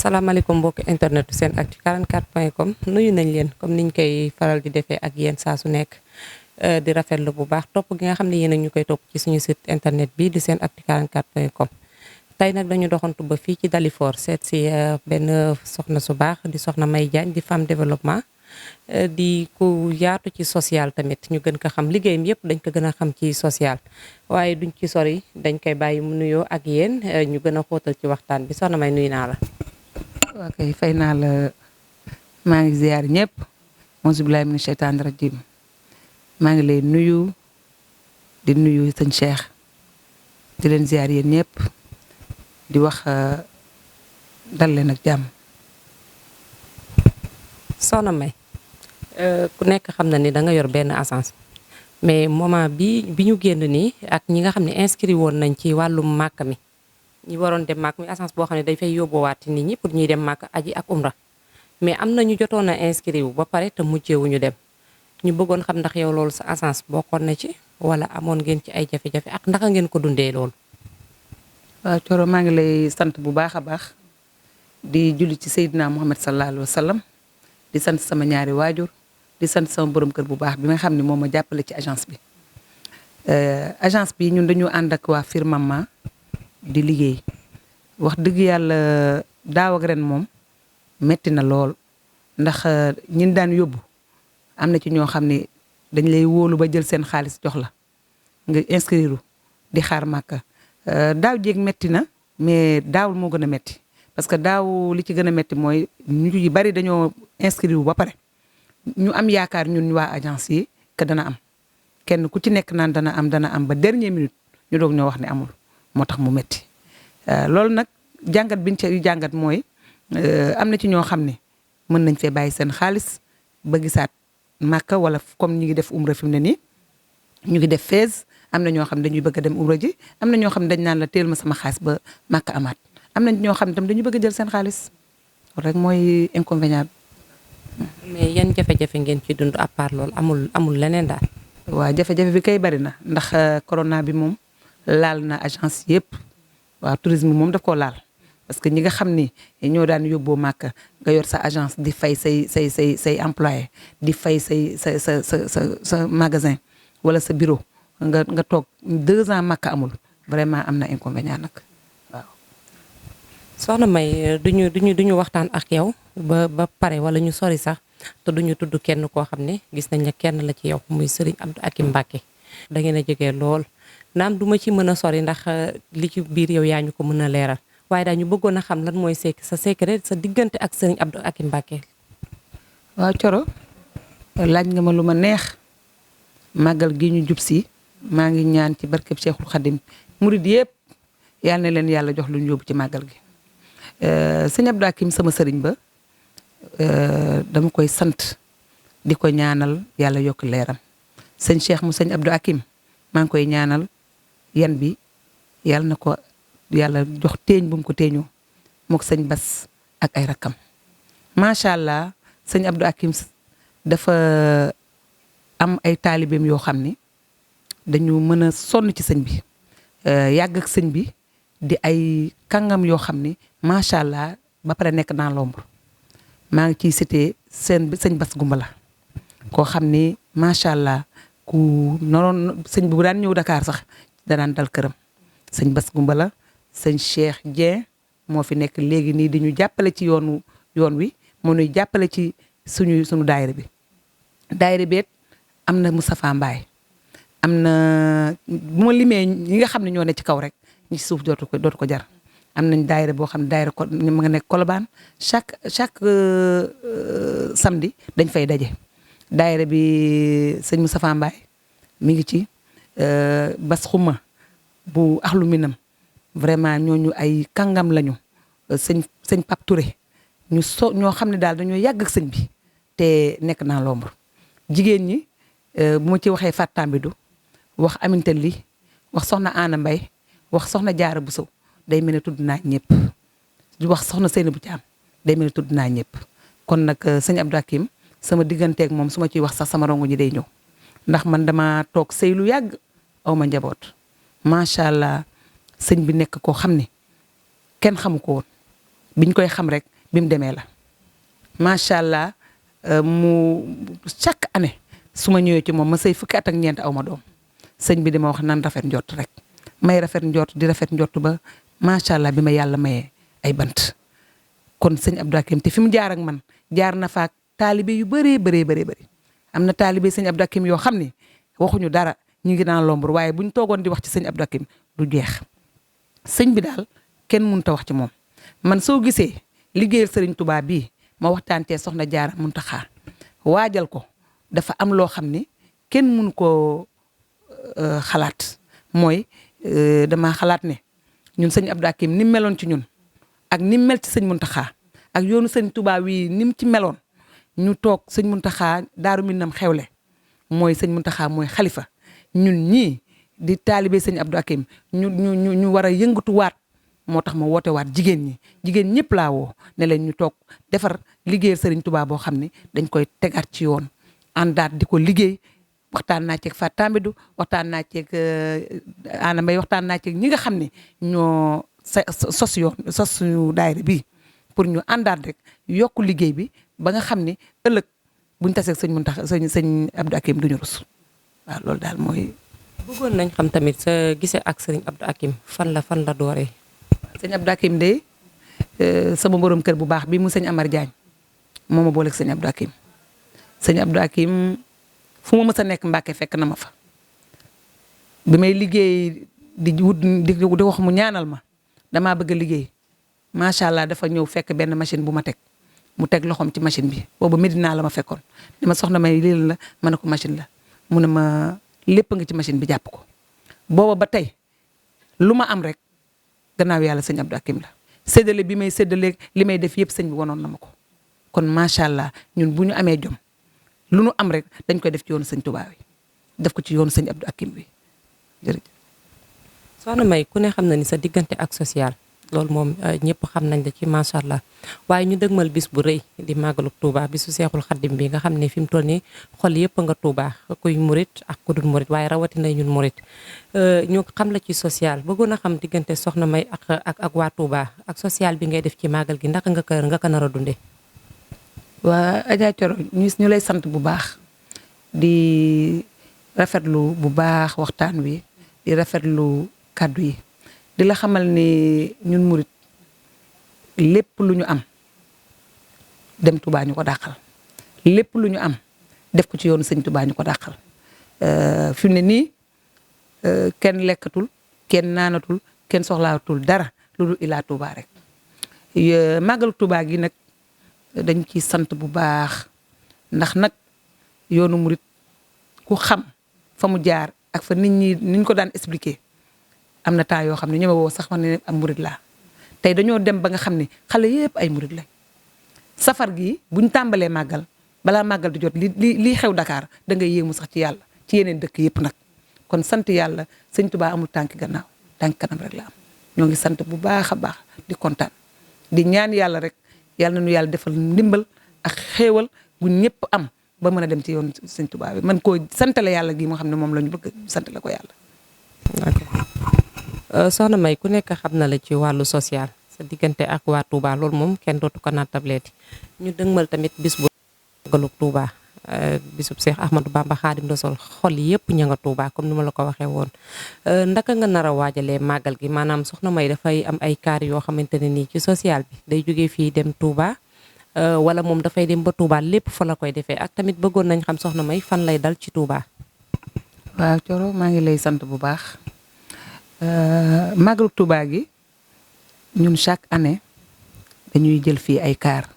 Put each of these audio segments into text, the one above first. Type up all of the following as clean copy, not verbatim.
salaamaaleykum mbokki internet SENactu 44.com nuyu nañ leen comme niñ koy faral di defee ak yéen saa su nekk di rafetlu bu baax topp gi nga xam ne yéen a ñu koy topp ci suñu site internet bi di SENactu 44.com. tey nag dañu doxantu ba fii ci Dalifort seet si benn soxna su baax di soxna May Diagne di femme développement di ku yaatu ci social tamit ñu gën ko xam liggéeyam yëpp dañ ko gën a xam ci social waaye duñ ci sori dañ koy bàyyi mu nuyoo ak yéen ñu gën a xóotal ci waxtaan bi soxna May nuyu naa la. waa kay fay naa la maa ngi ziyaar ñëpp auzu billaahi mina sheytaani rajiim maa ngi lay nuyu di nuyu sëñ Cheikh di leen ziyaar yéen ñëpp di wax dal leen ak jàmm. soxna May ku nekk xam na ni da nga yor benn agence mais moment bi ñu génn nii ak ñi nga xam ne inscrit woon nañ ci wàllum màkk mi ñi waroon dem màkk mi agence boo xam ne day fay yóbbuwaati nit ñi pour ñuy dem màkk aji ak umra mais am na ñu jotoon a inscrit wu ba pare te mujjeewuñu dem ñu bëggoon xam ndax yow loolu sa agence bokkoon na ci wala amoon ngeen ci ay jafe-jafe ak ndaka ngeen ko dundee loolu. waaw Coro maa ngi lay sant bu baax a baax di julli ci Seydina Muhammad sallallahu alayhi wa sallam di sant sama ñaari waajur di sant sama borom kër bu baax bi nga xam ne moom ma jàppale ci agence bi. agence bi ñun dañu ànd ak waa Firmament di liggéey wax dëgg yàlla daaw ak ren moom metti na lool ndax ñin daan yóbbu am na ci ñoo xam ne dañ lay wóolu ba jël seen xaalis jox la nga inscrire di xaar màkka daaw jéeg metti na mais daawul moo gën a metti parce que daaw li ci gën a metti mooy ñu yu bari dañoo inscrire ba pare ñu am yaakaar ñun waa agence yi que dana am kenn ku ci nekk naan dana am ba dernière minute ñu doog ñoo wax ne amul moo tax mu metti loolu nag jàngat biñ ci jàngat mooy am na ci ñoo xam ne mën nañ fee bàyyi seen xaalis ba gisaat màkka wala comme ñu ngi def umra fi mu ne nii ñu ngi def fees am na ñoo xam ne dañuy bëgg a dem umra ji am na ñoo xam ne dañ naan la teel ma sama xaalis ba màkka amaat am na ñoo xam ne tam dañu bëgg a jël seen xaalis rek mooy inconvénient bi. mais yan jafe-jafe ngeen ci dund à part loolu amul leneen daal. waaw jafe-jafe bi kay bari na ndax corona bi moom laal na agence yëpp waaw tourisme moom daf koo laal parce que ñi nga xam ni ñoo daan yóbboo màkk nga yor sa agence di fay say employé di fay sa magasin wala sa bureau nga toog 2 ans màkk amul vraiment am na inconvénient nag waaw. soxna May duñu waxtaan ak yow ba pare wala ñu sori sax te duñu tudd kenn koo xam ne gis nañ ne kenn la ci yow muy Serigne Abdou Hakim Mbacké da ngeen a jógee lool naam du ma ci mën a sori ndax li ci biir yow yaa ñu ko mën a leeral waaye daal ñu bëggoon a xam lan mooy sa secret sa diggante ak Serigne Abdou Hakim Mbacké. waaw Coro laaj nga ma lu ma neex màggal gi ñu jub si maa ngi ñaan ci barkeb Cheikhul Khadim murid yëpp yal na leen yàlla jox lu ñu yóbbu ci màggal gi. sëñ Abdou Hakim sama sëriñ ba dama koy sant di ko ñaanal yàlla yokk leeram sëñ Cheikh mu sëñ Abdou Hakim maa ngi koy ñaanal yan bi yàlla na ko yàlla jox teeñ bu mu ko teeñoo mook sëñ Bas ak ay rakkam macha allah sëñ Abdou Hakim dafa am ay taalibeem yoo xam ni dañu mën a sonn ci sëñ bi yàgg ak sëñ bi di ay kàngam yoo xam ni macha allah ba pare nekk dans l'ombre maa ngi ciy cité sëñ Bas Gumbala koo xam ni macha allah ku noroon sëñ bu daan ñëw Dakar sax danaan dal këram sëñ Bas Gumbala sëñ Cheikh Dieng moo fi nekk léegi nii di ñu jàppale ci yoon wi moo ñuy jàppale ci suñu daayira bi daayira beet am na Moustapha Mbaye am na bu ma limee ñi nga xam ne ñoo ne ci kaw rek ñi ci suuf dootu ko jar am nañ daayira boo xam ne daayira ko ma nga nekk Colobane chaque samedi dañ fay daje daayira bi sëñ Moustapha Mbaye mi ngi ci Bas Xuma bu axlu minam vraiment ñooñu ay kàngam lañu sëñ Pape Touré ñoo xam ne daal dañoo yàgg ak sëñ bi te nekk naa l'ombre jigéen ñi bu ma ci waxee Fatambidu wax Aminta Li wax soxna Ana Mbay wax soxna Jaara Buso day mel ne tudd naa ñëpp di wax soxna Seynabou Thiam day mel ne tudd naa ñëpp kon nag sëñ Abdou Hakim sama digganteeg moom su ma ciy wax sax sama rongo ñi day ñëw ndax man dama toog sëy lu yàgg aw ma njaboot macha allah sëñ bi nekk koo xam ne kenn xamu ko woon biñ koy xam rek bi mu demee la macha allah. Mu chaque année su ma ñëwee ci moom ma sëy fukki at ak ñeent aw ma doom sëñ bi di ma wax nan rafet njort rek may rafet njort di rafet njort ba macha allah bi ma yàlla mayee ay bant kon sëñ Abdou Hakim te fi mu jaar ak man jaar na faak taalibe yu bëree bëri am na taalibe sëñ Abdou Hakim yoo xam ni waxuñu dara ñu ngi naan lombre waaye buñ toogoon di wax ci sëñ Abdou Hakim du jeex sëñ bi daal kenn mënut a wax ci moom man soo gisee liggéeyal sëriñ Touba bii ma waxtaantee soxna Jaara Muntaxa waajal ko dafa am loo xam ni kenn mënu koo xalaat mooy dama xalaat ne ñun sëñ Abdou Hakim ni mu meloon ci ñun ak ni mu mel ci sëñ Muntaxa ak yoonu sëñ Touba wi ni mu ci meloon ñu toog sëñ Muntaxa Daaru Minam xewle mooy sëñ Muntaxa mooy xalifa ñun ñii di taalibe sëñ Abdou Hakim ñu war a yëngatuwaat moo tax ma woote waat jigéen ñëpp laa woo ne leen ñu toog defar liggéeyal sëriñ Touba boo xam ne dañ koy tegaat ci yoon àndaat di ko liggéey waxtaan naa ceeg Fat Tambidou waxtaan naa ceeg Ana Mbaye waxtaan naa ceeg ñi nga xam ne ñoo sos suñu daayira bi pour ñu àndaat rek yokku liggéey bi ba nga xam ne ëllëg buñ taseeg sëñ Muntaxa sëñ Abdou Hakim duñu rus waaw loolu daal mooy. bëggoon nañ xam tamit sa gisee ak sëriñ Abdou Hakim fan la dooree. sëñ Abdou Hakim de sama borom kër bu baax bi mu sëñ Amar Diagne moo ma booleeg sëñ Abdou Hakim sëñ Abdou Hakim fu ma mës a nekk Mbàkke fekk na ma fa bi may liggéey di wut di wax mu ñaanal ma damaa bëgg a liggéey macha allah dafa ñëw fekk benn machine bu ma teg mu teg loxoom ci machine bi boobu Medina la ma fekkoon ni ma soxna may lii la ma ne ko machine la mu ne ma lépp nga ci machine bi jàpp ko booba ba tey lu ma am rek gannaaw yàlla sëñ Abdou Hakim la séddale bi may séddale li may def yëpp sëñ bi wanoon na ma ko kon macha allah ñun bu ñu amee jom lu nu am rek dañ koy def ci yoonu sëñ Touba wi def ko ci yoonu sëñ Abdou Hakim bi jërëjëf. soxna May ku ne xam na ni sa diggante ak social loolu moom ñëpp xam nañ la ci macha allah waaye ñu dëgmal bis bu rëy di màggalu Touba bisu Seexul Xaddim bi nga xam ne fi mu toll nii xol yëpp nga Touba kuy murit ak ku dul murit waaye rawatina ñun murit ñu xam la ci social bëggoon a xam diggante soxna May ak waa Touba ak social bi ngay def ci màggal gi ndax nga ko nar a dundee. waa Adja Thioro ñu lay sant bu baax di rafetlu bu baax waxtaan wi di rafetlu kàddu yi di la xamal ni ñun murit lépp lu ñu am dem Touba ñu ko dàqal lépp lu ñu am def ko ci yoonu sëñ Touba ñu ko dàqal fi mu ne nii kenn lekkatul kenn naanatul kenn soxlaatul dara lu dul ilaa Touba rek màggalu Touba gi nag dañ ciy sant bu baax ndax nag yoonu murit ku xam fa mu jaar ak fa nit ñi niñ ko daan expliquer am na temps yoo xam ne ñoo woo sax ma ne am murit laa tey dañoo dem ba nga xam ne xale yëpp ay murit lañ safar gi buñ tàmbalee màggal balaa màggal di jot lii xew Dakar da ngay yéemu sax ci yàlla ci yeneen dëkk yëpp nag kon sant yàlla sëñ Touba amul tànk gannaaw tànk kanam rek la am ñoo ngi sant bu baax a baax di kontaan di ñaan yàlla rek yàlla na nu yàlla defal ndimbal ak xéewal bu ñëpp am ba mën a dem ci yoon sëñ Touba bi man koo santale yàlla gi moo xam ne moom la ñu bëgg santale ko yàlla. soxna May ku nekk xam na la ci wàllu social sa diggante ak waa Touba loolu moom kenn dootu ko naattableeti ñu dëgmal tamit bis bu màggalu Touba bisub Seex Ahmadou Bamba Xaadim Rasuul xol yëpp ña nga Touba comme ni ma la ko waxee woon ndaka nga nar a waajalee màggal gi maanaam soxna May dafay am ay kaar yoo xamante ne nii ci social bi day jógee fii dem Touba wala moom dafay dem ba Touba lépp fa la koy defee ak tamit bëggoon nañ xam soxna May fan lay dal ci Touba. waaw Thioro maa ngi lay sant bu baax màggalu Touba gi ñun chaque année dañuy jël fii ay kaar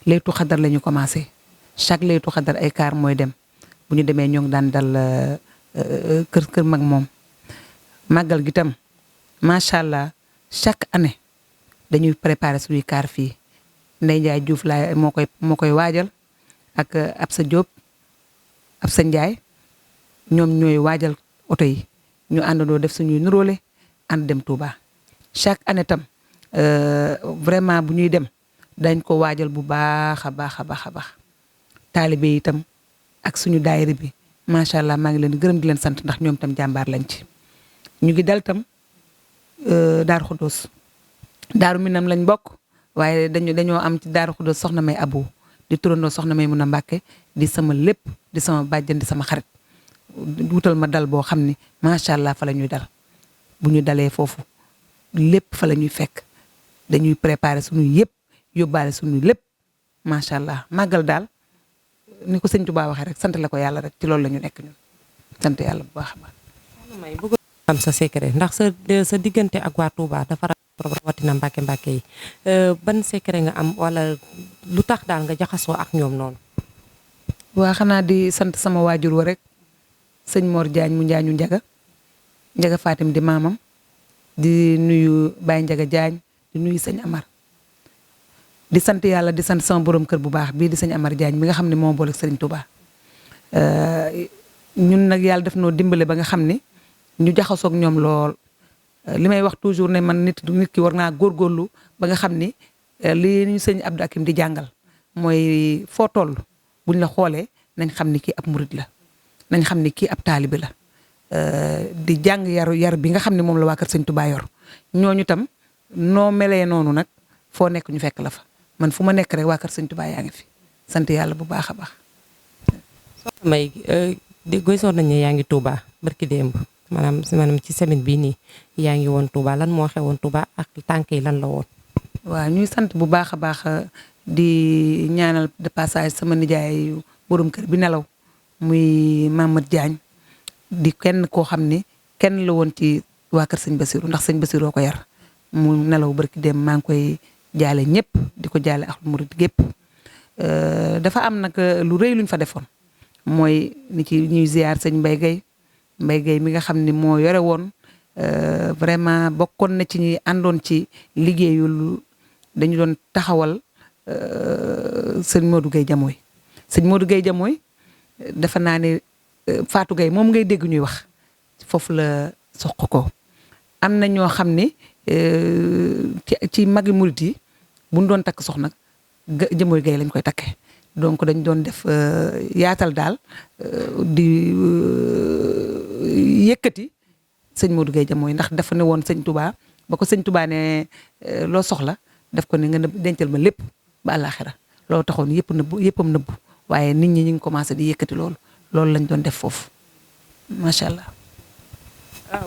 laytu xadar la ñu commencé chaque laytu xadar ay kaar mooy dem bu ñu demee ñoo ngi daan dal kër mag moom màggal gi tam macha allah chaque année dañuy préparer suñuy kaar fii Ndey Njaay Juuf laa moo koy waajal ak Absa Diop Absa Njaay ñoom ñooy waajal oto yi ñu àndandoo def suñuy nuróole ànd dem Touba chaque année tam vraiment bu ñuy dem dañ ko waajal bu baax a baax a baax a baax taalibe yi itam ak suñu daayira bi macha allah maa ngi leen gërëm di leen sant ndax ñoom tam jàmbaar lañ ci ñu ngi dal tam Daaru Xudoos Daaru Minam lañ bokk waaye dañoo am ci Daaru Xudoos soxna May Abo di turandoo soxna May mun a Mbàkke di sama lépp di sama bàjjan di sama xarit wutal ma dal boo xam ni macha allah fa la ñuy dal bu ñu dalee foofu lépp fa la ñuy fekk dañuy préparer suñu yëpp yóbbaale suñu lépp macha allah màggal daal ni ko sëñ Tuubaa waxee rek sant la ko yàlla rek ci loolu la ñu nekk ñun sant yàlla bu baax a baax. may bëgg xam sa secret ndax sa diggante ak waa Touba dafa rawatina Mbàkke yi ban secret nga am wala lu tax daal nga jaxasoo ak ñoom noonu. waa xanaa di sant sama waajur wa rek sëñ Mor Diagne mu njaañu Njaga Fatim di maamam di nuyu Baye Njaga Diagne di nuyu sëñ Amar di sant yàlla di sant sama borom kër bu baax bii di sëñ Amar Diagne mi nga xam ne moo boole ak Sëriñ Touba ñun nag yàlla def noo dimbale ba nga xam ne ñu jaxasoog ñoom lool li may wax toujours ne man nit ki war naa góorgóorlu ba nga xam ni li ñu sëñ Abdou Akim di jàngal mooy foo toll buñ la xoolee nañ xam ni kii ab murid la nañ xam ni kii ab taalibe la di jàng yar bi nga xam ne moom la waa kër sëñ Touba yor ñooñu tam noo melee noonu nag foo nekk ñu fekk la fa man fu ma nekk rek waa kër sëñ Touba yaa ngi fi sant yàlla bu baax a baax. soxna May gisoon nañ ne yaa ngi Touba barki démb maanaam ci semaine bii nii yaa ngi woon Touba lan moo xewoon Touba ak tànk yi lan la woon. waaw ñuy sant bu baax a baax di ñaanal de passage sama nijaay borom kër bi nelaw muy Mamadou Diagne di kenn koo xam ni kenn la woon ci waa kër sëñ Bassirou ndax sëñ Bassiroo ko yar mu nelaw barki démb maa ngi koy jaale ñëpp di ko jaale ak murid gépp dafa am nag lu rëy luñ fa defoon mooy ni ci ñuy ziar sëñ Mbaye Gueye mi nga xam ni moo yore woon vraiment bokkoon na ci ñuy àndoon ci liggéeyul dañu doon taxawal sëñ Modou Gueye Jamooy sëñ Modou Gueye Jamooy dafa naa ne Fatou Gueye moom ngay dégg ñuy wax foofu la soq ko am na ñoo xam ne ci magi murit yi bu ñu doon takk soxna Jamooy Gueye lañ koy takkee donc dañ doon def yaatal daal di yëkkati sëñ Modou Gueye Jamooy ndax dafa ne woon sëñ Touba ba ko sëñ Touba ne loo soxla daf ko ne nga dencal ma lépp ba àllaaxira loolu taxoon yëppam nëbbu waaye nit ñi ñu ngi commencé di yëkkati loolu lañ doon def foofu macha allah.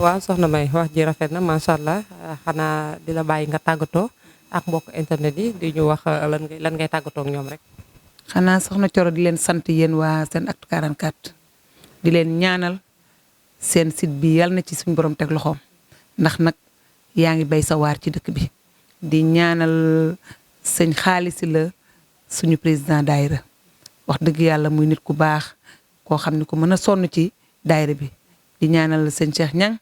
waaw soxna May wax ji rafet na macha allah xanaa di la bàyyi nga tàggatoo ak mbokk internet yi di ñu wax lan ngay tàggatoo ak ñoom rek. xanaa soxna Coro di leen sant yéen waa SENactu 44 di leen ñaanal seen site bi yàlla na ci suñu borom teg loxoom ndax nag yaa ngi bay sa waar ci dëkk bi di ñaanal sëñ Xaalisi la suñu président daayira wax dëgg yàlla muy nit ku baax koo xam ne ku mën a sonn ci daayira bi di ñaanal sëñ Cheikh Ñang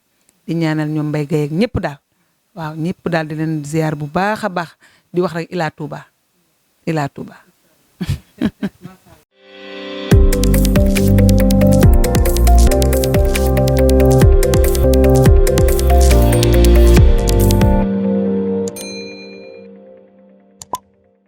di ñaanal ñoom Mbaye Gueye ak ñëpp daal waaw ñëpp daal di leen ziar bu baax a baax di wax rek Ila Touba.